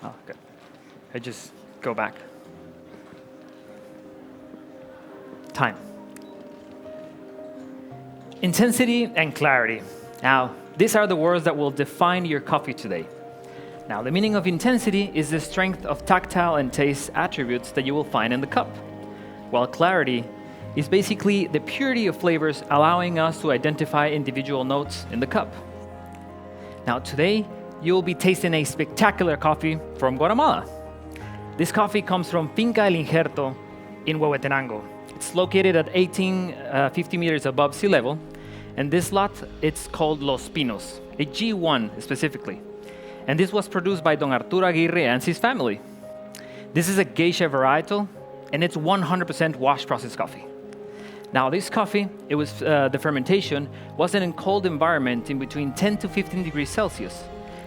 Oh, good. I just go back. Time. Intensity and clarity. Now, these are the words that will define your coffee today. Now, the meaning of intensity is the strength of tactile and taste attributes that you will find in the cup, while clarity is basically the purity of flavors, allowing us to identify individual notes in the cup. Now, today, you will be tasting a spectacular coffee from Guatemala. This coffee comes from Finca El Injerto in Huehuetenango. It's located at 50 meters above sea level, and this lot, it's called Los Pinos, a G1 specifically. And this was produced by Don Arturo Aguirre and his family. This is a geisha varietal, and it's 100% wash process coffee. Now this coffee, the fermentation was in a cold environment in between 10 to 15 degrees Celsius,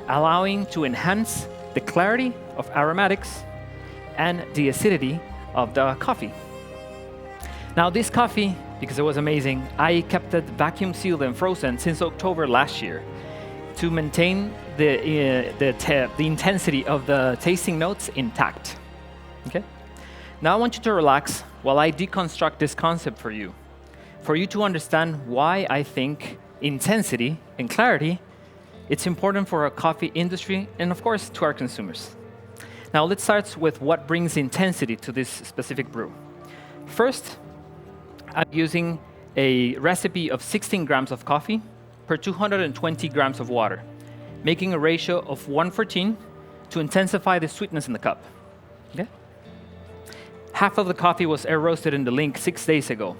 allowing to enhance the clarity of aromatics and the acidity of the coffee. Now this coffee, because it was amazing, I kept it vacuum sealed and frozen since October last year to maintain the intensity of the tasting notes intact. Okay? Now I want you to relax while I deconstruct this concept for you to understand why I think intensity and clarity, it's important for our coffee industry and of course to our consumers. Now let's start with what brings intensity to this specific brew. First, I'm using a recipe of 16 grams of coffee per 220 grams of water, making a ratio of 1:14 to intensify the sweetness in the cup. Okay? Half of the coffee was air roasted in the link 6 days ago,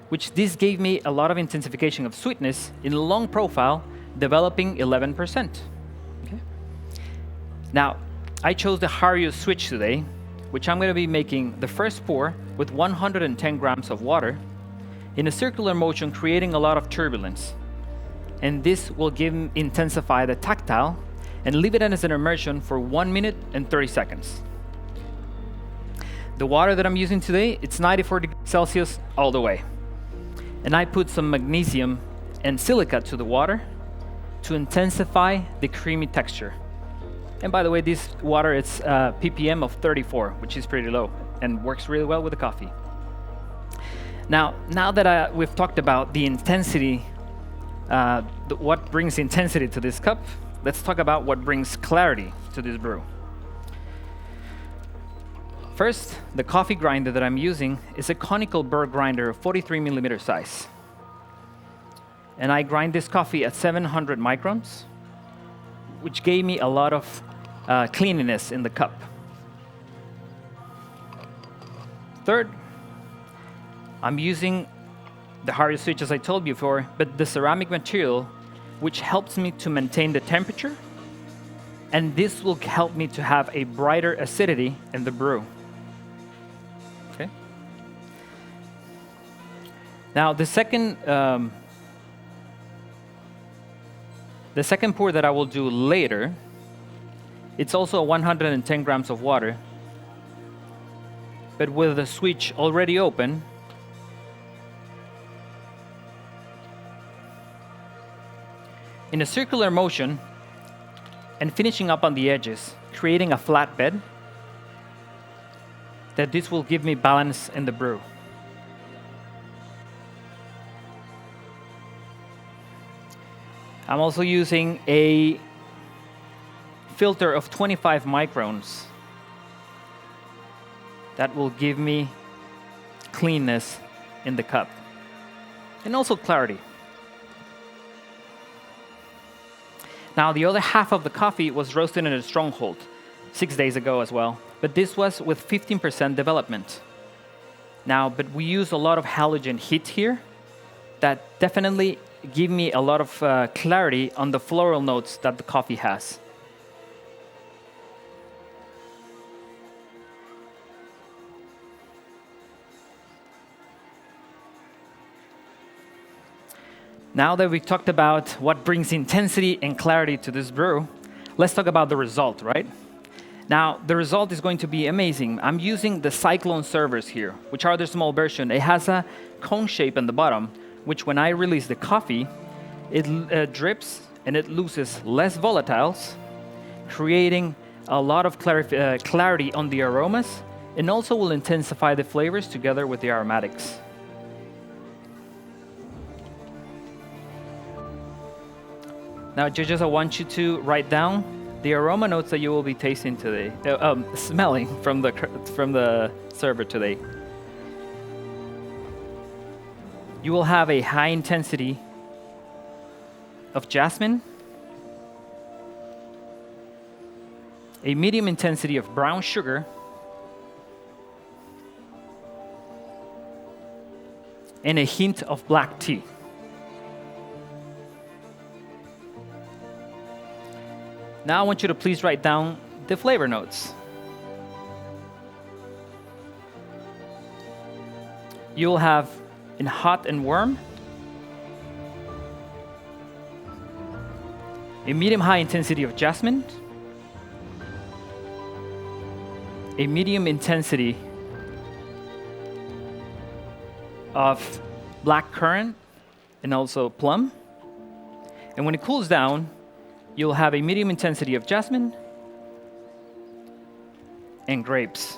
which this gave me a lot of intensification of sweetness in a long profile, developing 11%. Okay? Now, I chose the Hario switch today, which I'm going to be making the first pour with 110 grams of water in a circular motion, creating a lot of turbulence. And this will intensify the tactile and leave it as an immersion for 1 minute and 30 seconds. The water that I'm using today, it's 94 degrees Celsius all the way. And I put some magnesium and silica to the water to intensify the creamy texture. And by the way, this water, it's ppm of 34, which is pretty low and works really well with the coffee. Now that we've talked about the intensity, what brings intensity to this cup, let's talk about what brings clarity to this brew. First, the coffee grinder that I'm using is a conical burr grinder of 43 millimeter size. And I grind this coffee at 700 microns, which gave me a lot of cleanliness in the cup. Third, I'm using the Hario switch, as I told you before, but the ceramic material, which helps me to maintain the temperature, and this will help me to have a brighter acidity in the brew. Okay. Now the second pour that I will do later, it's also 110 grams of water, but with the switch already open, in a circular motion and finishing up on the edges, creating a flat bed, that this will give me balance in the brew. I'm also using a filter of 25 microns that will give me cleanness in the cup and also clarity. Now, the other half of the coffee was roasted in a stronghold 6 days ago as well, but this was with 15% development. Now, but we use a lot of halogen heat here that definitely give me a lot of clarity on the floral notes that the coffee has. Now that we've talked about what brings intensity and clarity to this brew, let's talk about the result, right? Now, the result is going to be amazing. I'm using the Cyclone servers here, which are the small version. It has a cone shape on the bottom, which when I release the coffee, it drips and it loses less volatiles, creating a lot of clarity on the aromas, and also will intensify the flavors together with the aromatics. Now, judges, I want you to write down the aroma notes that you will be tasting today, smelling from the server today. You will have a high intensity of jasmine, a medium intensity of brown sugar, and a hint of black tea. Now I want you to please write down the flavor notes. You'll have in hot and warm, a medium-high intensity of jasmine, a medium intensity of black currant and also plum. And when it cools down, you'll have a medium intensity of jasmine and grapes.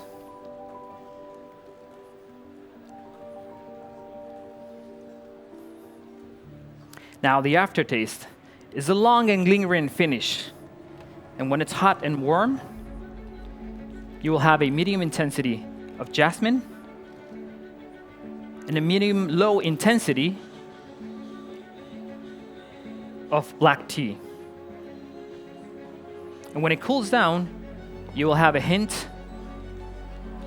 Now the aftertaste is a long and lingering finish. And when it's hot and warm, you will have a medium intensity of jasmine and a medium-low intensity of black tea. And when it cools down, you will have a hint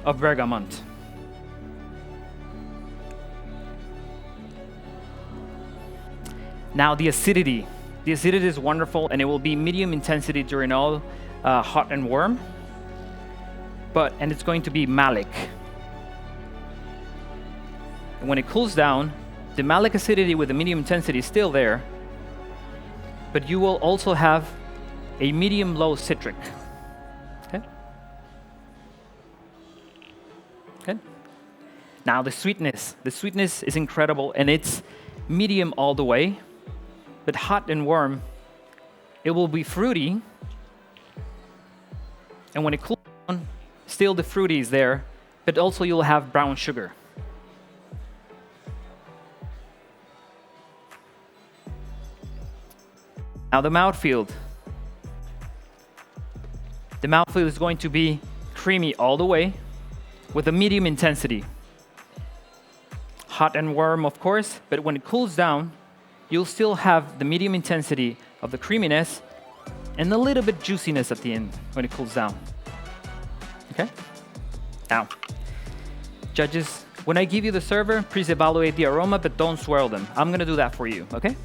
of bergamot. Now the acidity. The acidity is wonderful, and it will be medium intensity during all hot and warm. And it's going to be malic. And when it cools down, the malic acidity with the medium intensity is still there, but you will also have a medium-low citric. Okay? Okay. Now the sweetness. The sweetness is incredible, and it's medium all the way, but hot and warm, it will be fruity. And when it cools down, still the fruity is there, but also you'll have brown sugar. Now the mouthfeel. The mouthfeel is going to be creamy all the way with a medium intensity. Hot and warm, of course, but when it cools down, you'll still have the medium intensity of the creaminess and a little bit juiciness at the end when it cools down. Okay? Now, judges, when I give you the server, please evaluate the aroma, but don't swirl them. I'm gonna do that for you, okay?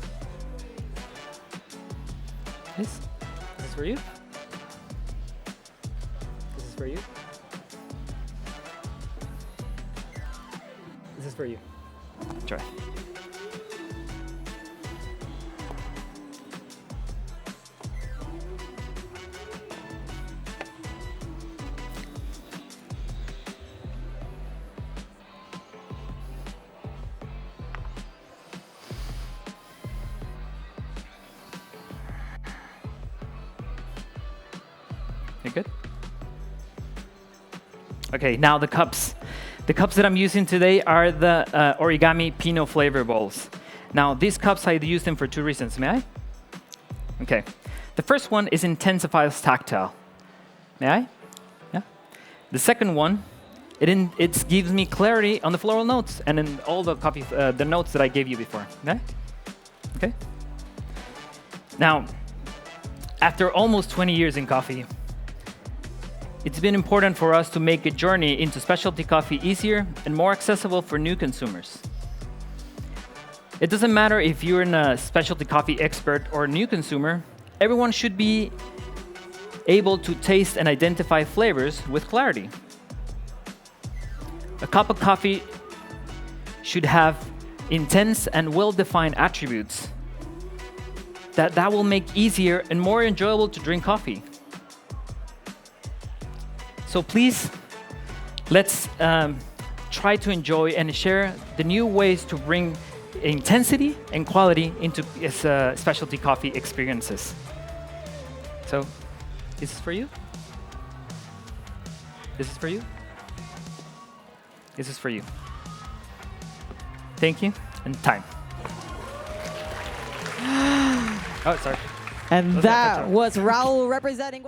This is for you. This is for you. This is for you. Try. You good? Okay, now the cups. The cups that I'm using today are the origami Pinot flavor bowls. Now, these cups, I use them for two reasons. May I? Okay. The first one is intensifies tactile. May I? Yeah. The second one, it gives me clarity on the floral notes and in all the coffee, the notes that I gave you before. May I? Okay. Now, after almost 20 years in coffee, it's been important for us to make a journey into specialty coffee easier and more accessible for new consumers. It doesn't matter if you're a specialty coffee expert or a new consumer, everyone should be able to taste and identify flavors with clarity. A cup of coffee should have intense and well-defined attributes that will make easier and more enjoyable to drink coffee. So please, let's try to enjoy and share the new ways to bring intensity and quality into specialty coffee experiences. So, this is for you. This is for you. This is for you. Thank you, and time. Oh, sorry. And that was Raul representing Guatemala.